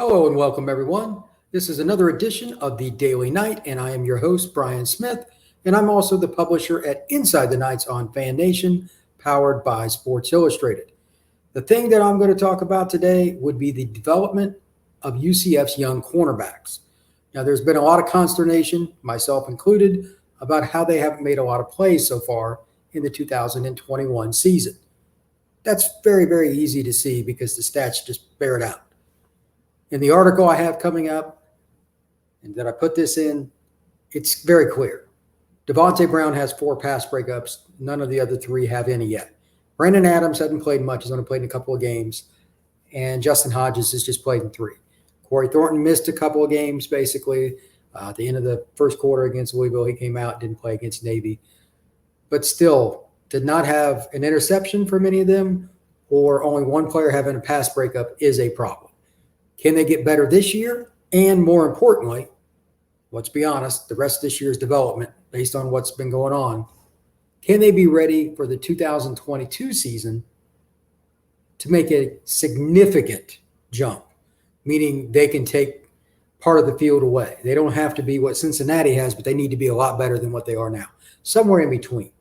Hello and welcome, everyone. This is another edition of the Daily Night, and I am your host, Brian Smith, and I'm also the publisher at Inside the Nights on Fan Nation, powered by Sports Illustrated. The thing that I'm going to talk about today would be the development of UCF's young cornerbacks. Now, there's been a lot of consternation, myself included, about how they haven't made a lot of plays so far in the 2021 season. That's very, very easy to see because the stats just bear it out. In the article I have coming up, and that I put this in, it's very clear. Devontae Brown has 4 pass breakups. None of the other 3 have any yet. Brandon Adams hasn't played much. He's only played in a couple of games. And Justin Hodges has just played in 3. Corey Thornton missed a couple of games, basically. At the end of the first quarter against Louisville, he came out, didn't play against Navy. But still, did not have an interception for many of them, or only one player having a pass breakup is a problem. Can they get better this year? And more importantly, let's be honest, the rest of this year's development, based on what's been going on, can they be ready for the 2022 season to make a significant jump, meaning they can take part of the field away? They don't have to be what Cincinnati has, but they need to be a lot better than what they are now, somewhere in between.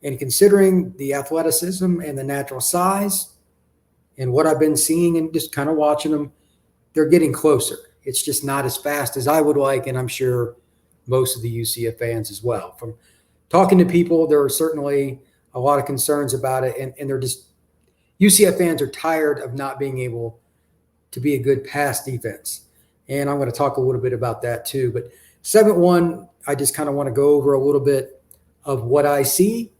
And considering the athleticism and the natural size and what I've been seeing and just kind of watching them, they're getting closer. It's just not as fast as I would like, and I'm sure most of the UCF fans as well. From talking to people, there are certainly a lot of concerns about it, and they're just – UCF fans are tired of not being able to be a good pass defense. And I'm going to talk a little bit about that too. But segment 1, I just kind of want to go over a little bit of what I see,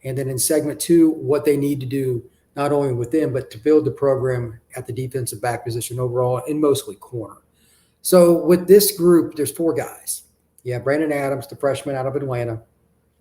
and then in segment 2, what they need to do, not only with them, but to build the program at the defensive back position overall, and mostly corner. So with this group, there's 4 guys. You have Brandon Adams, the freshman out of Atlanta.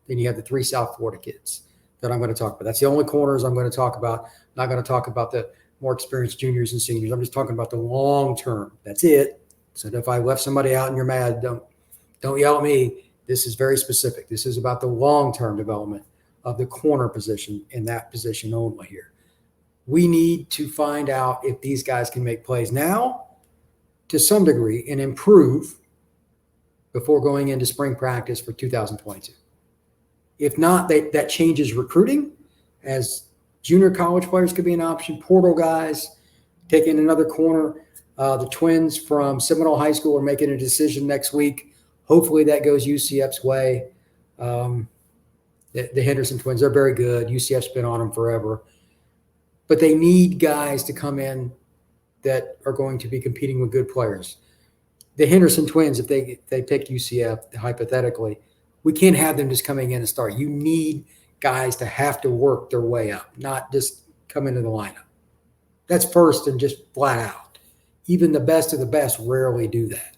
Then you have the 3 South Florida kids that I'm going to talk about. That's the only corners I'm going to talk about. I'm not going to talk about the more experienced juniors and seniors. I'm just talking about the long term. That's it. So if I left somebody out and you're mad, don't yell at me. This is very specific. This is about the long-term development of the corner position, in that position only here. We need to find out if these guys can make plays now to some degree and improve before going into spring practice for 2022. If not, that changes recruiting, as junior college players could be an option, portal guys, taking another corner. The twins from Seminole High School are making a decision next week. Hopefully that goes UCF's way. The Henderson twins, they're very good. UCF's been on them forever. But they need guys to come in that are going to be competing with good players. The Henderson twins, if they pick UCF, hypothetically, we can't have them just coming in and start. You need guys to have to work their way up, not just come into the lineup. That's first and just flat out. Even the best of the best rarely do that.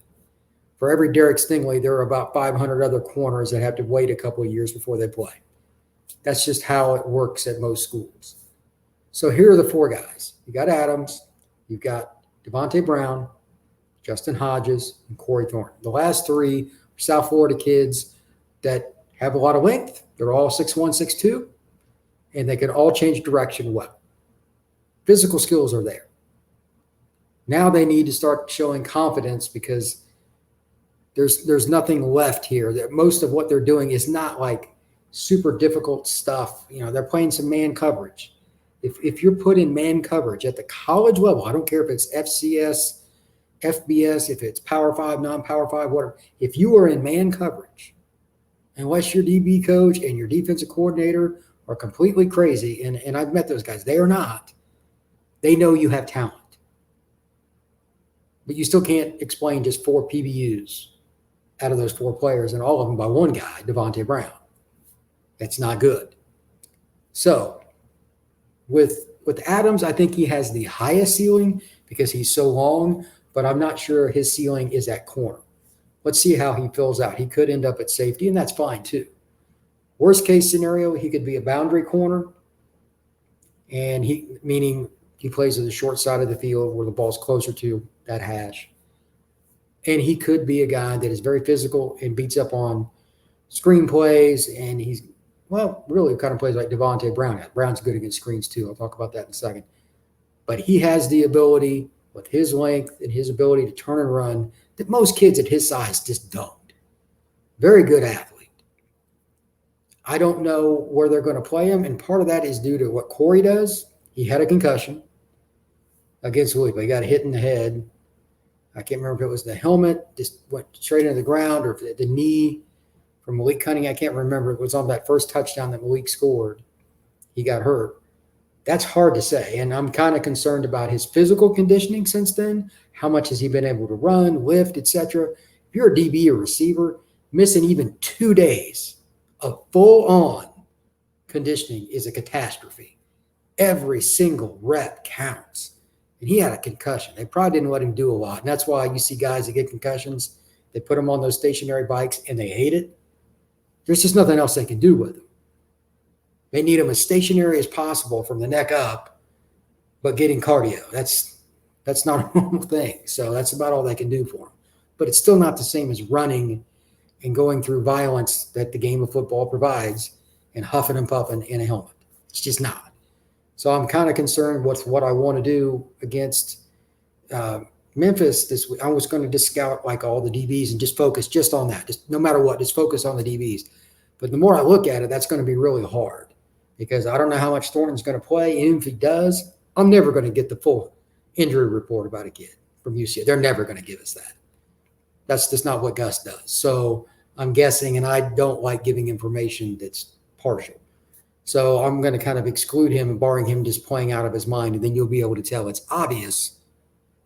For every Derek Stingley, there are about 500 other corners that have to wait a couple of years before they play. That's just how it works at most schools. So here are the 4 guys. You got Adams, you've got Devontae Brown, Justin Hodges, and Corey Thornton. The last 3 are South Florida kids that have a lot of length. They're all 6'1", 6'2", and they can all change direction well. Physical skills are there. Now they need to start showing confidence, because there's nothing left here. That most of what they're doing is not like super difficult stuff. They're playing some man coverage. If you're put in man coverage at the college level, I don't care if it's FCS, FBS, if it's Power 5, non-Power 5, whatever. If you are in man coverage, unless your DB coach and your defensive coordinator are completely crazy, and I've met those guys, they are not. They know you have talent. But you still can't explain just 4 PBUs out of those 4 players, and all of them by one guy, Devontae Brown. That's not good. So with Adams, I think he has the highest ceiling because he's so long, but I'm not sure his ceiling is at corner. Let's see how he fills out. He could end up at safety, and that's fine too. Worst case scenario, he could be a boundary corner, and meaning he plays at the short side of the field where the ball's closer to that hash. And he could be a guy that is very physical and beats up on screen plays, and he's really kind of plays like Devontae Brown. Brown's good against screens too. I'll talk about that in a second. But he has the ability with his length and his ability to turn and run that most kids at his size just don't. Very good athlete. I don't know where they're going to play him, and part of that is due to what Corey does. He had a concussion against Louisville. He got hit in the head. I can't remember if it was the helmet, just went straight into the ground, or if the knee from Malik Cunningham. I can't remember. It was on that first touchdown that Malik scored. He got hurt. That's hard to say, and I'm kind of concerned about his physical conditioning since then. How much has he been able to run, lift, etc.? If you're a DB or receiver, missing even 2 days of full-on conditioning is a catastrophe. Every single rep counts. And he had a concussion. They probably didn't let him do a lot. And that's why you see guys that get concussions, they put them on those stationary bikes and they hate it. There's just nothing else they can do with them. They need them as stationary as possible from the neck up, but getting cardio. That's not a normal thing. So that's about all they can do for them. But it's still not the same as running and going through violence that the game of football provides and huffing and puffing in a helmet. It's just not. So I'm kind of concerned with what I want to do against Memphis this week. I was going to just scout like all the DBs and just focus just on that. Just no matter what, just focus on the DBs. But the more I look at it, that's going to be really hard because I don't know how much Thornton's going to play. And if he does, I'm never going to get the full injury report about a kid from UCF. They're never going to give us that. That's just not what Gus does. So I'm guessing, and I don't like giving information that's partial. So I'm going to kind of exclude him and barring him just playing out of his mind, and then you'll be able to tell it's obvious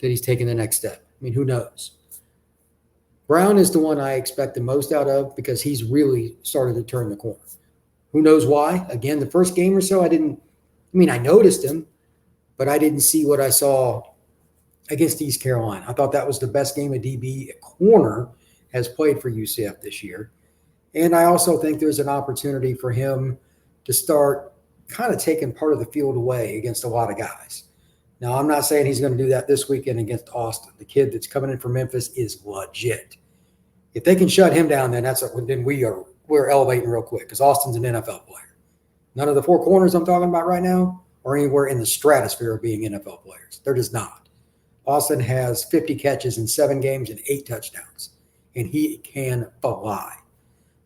that he's taking the next step. I mean, who knows? Brown is the one I expect the most out of because he's really started to turn the corner. Who knows why? Again, the first game or so, I noticed him, but I didn't see what I saw against East Carolina. I thought that was the best game a DB at corner has played for UCF this year. And I also think there's an opportunity for him to start kind of taking part of the field away against a lot of guys. Now, I'm not saying he's going to do that this weekend against Austin. The kid that's coming in from Memphis is legit. If they can shut him down, then we're elevating real quick because Austin's an NFL player. None of the 4 corners I'm talking about right now are anywhere in the stratosphere of being NFL players. They're just not. Austin has 50 catches in 7 games and 8 touchdowns, and he can fly.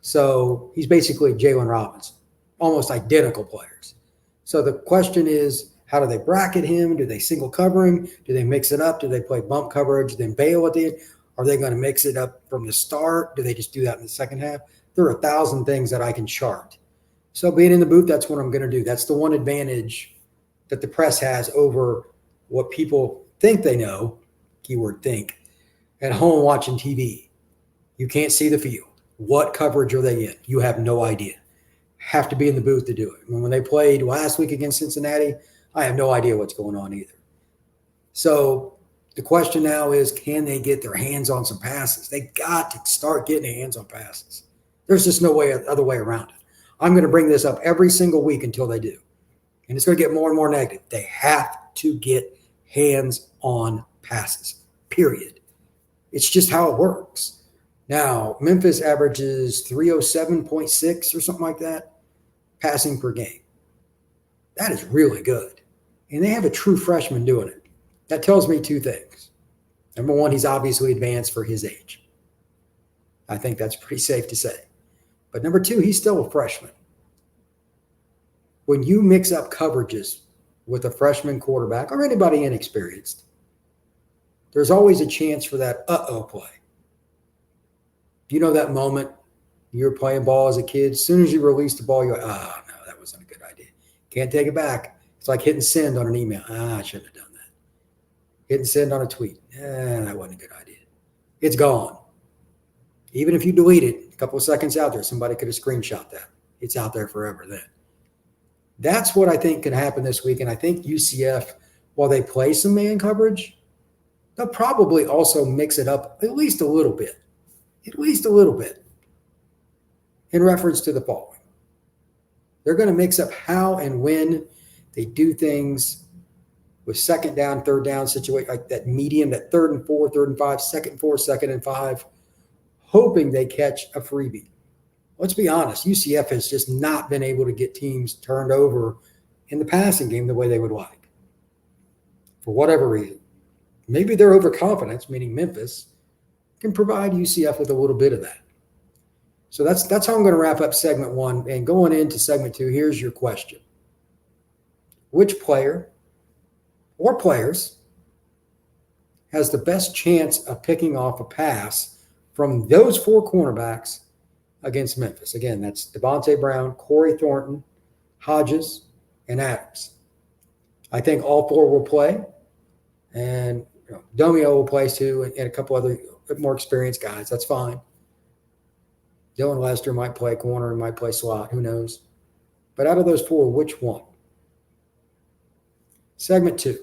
So he's basically Jalen Robinson, almost identical players. So the question is, how do they bracket him? Do they single cover him? Do they mix it up? Do they play bump coverage, then bail at the end? Are they going to mix it up from the start? Do they just do that in the second half? There are 1,000 things that I can chart. So being in the booth, that's what I'm going to do. That's the one advantage that the press has over what people think they know, keyword think, at home watching TV. You can't see the field. What coverage are they in? You have no idea. Have to be in the booth to do it. When they played last week against Cincinnati, I have no idea what's going on either. So the question now is, can they get their hands on some passes? They got to start getting their hands on passes. There's just no other way around it. I'm going to bring this up every single week until they do. And it's going to get more and more negative. They have to get hands on passes, period. It's just how it works. Now, Memphis averages 307.6 or something like that passing per game. That is really good. And they have a true freshman doing it. That tells me 2 things. Number one, he's obviously advanced for his age. I think that's pretty safe to say. But number 2, he's still a freshman. When you mix up coverages with a freshman quarterback or anybody inexperienced, there's always a chance for that uh-oh play. You know that moment you're playing ball as a kid, as soon as you release the ball, you're like, oh, no, that wasn't a good idea. Can't take it back. It's like hitting send on an email. I shouldn't have done that. Hitting send on a tweet. That wasn't a good idea. It's gone. Even if you delete it, a couple of seconds out there, somebody could have screenshot that. It's out there forever then. That's what I think could happen this week. And I think UCF, while they play some man coverage, they'll probably also mix it up at least a little bit. At least a little bit. In reference to the following. They're going to mix up how and when they do things with second down, third down situation, like that medium, that 3rd and 4, 3rd and 5, 2nd and 4, 2nd and 5, hoping they catch a freebie. Let's be honest, UCF has just not been able to get teams turned over in the passing game the way they would like, for whatever reason. maybe their overconfidence, meaning Memphis, can provide UCF with a little bit of that. So that's how I'm going to wrap up segment 1. And going into segment 2, here's your question. Which player or players has the best chance of picking off a pass from those 4 cornerbacks against Memphis? Again, that's Devontae Brown, Corey Thornton, Hodges, and Adams. I think all 4 will play, and Domio will play too, and a couple other more experienced guys. That's fine. Dylan Lester might play corner and might play slot. Who knows? But out of those 4, which one? Segment 2.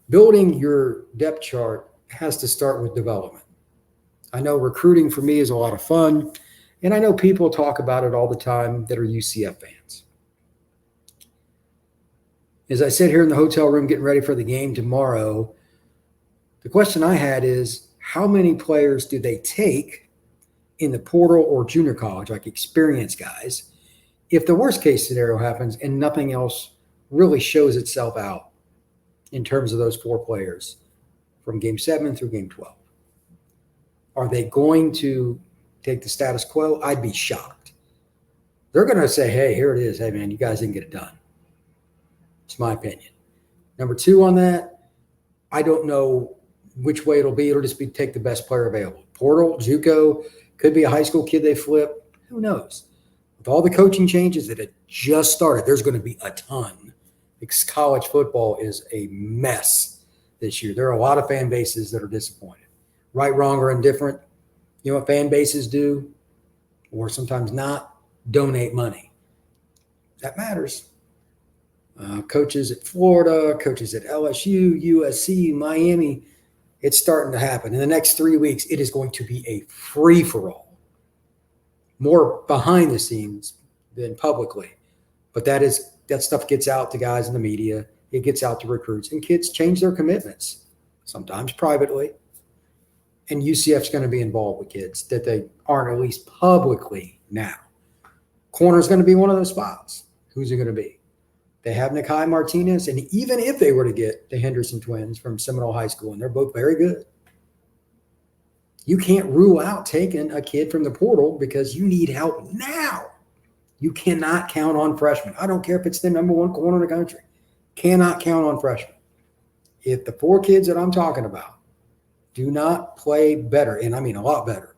Building your depth chart has to start with development. I know recruiting for me is a lot of fun, and I know people talk about it all the time that are UCF fans. As I sit here in the hotel room getting ready for the game tomorrow, the question I had is, how many players do they take in the portal or junior college, like experienced guys, if the worst case scenario happens and nothing else really shows itself out in terms of those 4 players from game 7 through game 12? Are they going to take the status quo? I'd be shocked. They're going to say, hey, here it is. Hey, man, you guys didn't get it done. It's my opinion. Number 2 on that, I don't know which way it'll be. It'll just be take the best player available. Portal, JUCO, could be a high school kid they flip. Who knows? With all the coaching changes that had just started, there's going to be a ton. Because college football is a mess this year. There are a lot of fan bases that are disappointed. Right, wrong, or indifferent. You know what fan bases do, or sometimes not? Donate money. That matters. Coaches at Florida, coaches at LSU, USC, Miami, it's starting to happen. In the next 3 weeks, it is going to be a free-for-all. More behind the scenes than publicly. But that stuff gets out to guys in the media. It gets out to recruits. And kids change their commitments, sometimes privately. And UCF's going to be involved with kids that they aren't, at least publicly now. Corner's going to be one of those spots. Who's it going to be? They have Nakai Martinez, and even if they were to get the Henderson twins from Seminole High School, and they're both very good, you can't rule out taking a kid from the portal because you need help now. You cannot count on freshmen. I don't care if it's the number 1 corner in the country. Cannot count on freshmen. If the 4 kids that I'm talking about do not play better, and I mean a lot better,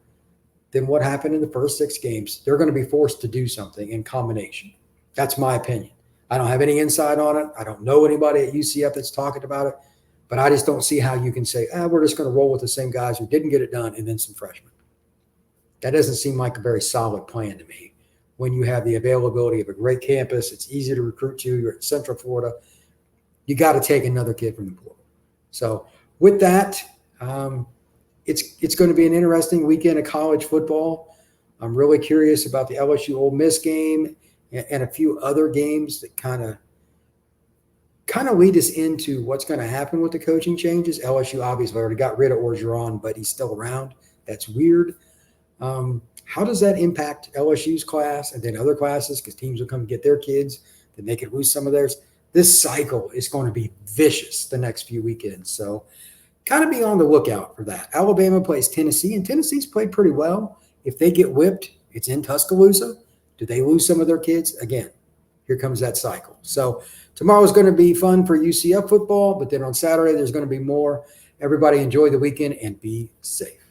than what happened in the first 6 games, they're going to be forced to do something in combination. That's my opinion. I don't have any insight on it. I don't know anybody at UCF that's talking about it, but I just don't see how you can say, we're just going to roll with the same guys who didn't get it done and then some freshmen. That doesn't seem like a very solid plan to me. When you have the availability of a great campus, it's easy to recruit to, you're in Central Florida, you got to take another kid from the portal. So with that, it's going to be an interesting weekend of college football. I'm really curious about the LSU Ole Miss game and a few other games that kind of lead us into what's going to happen with the coaching changes. LSU obviously already got rid of Orgeron, but he's still around. That's weird. How does that impact LSU's class and then other classes? Because teams will come get their kids, then they could lose some of theirs. This cycle is going to be vicious the next few weekends. So kind of be on the lookout for that. Alabama plays Tennessee, and Tennessee's played pretty well. If they get whipped, it's in Tuscaloosa. Do they lose some of their kids? Again, here comes that cycle. So tomorrow's going to be fun for UCF football, but then on Saturday there's going to be more. Everybody enjoy the weekend and be safe.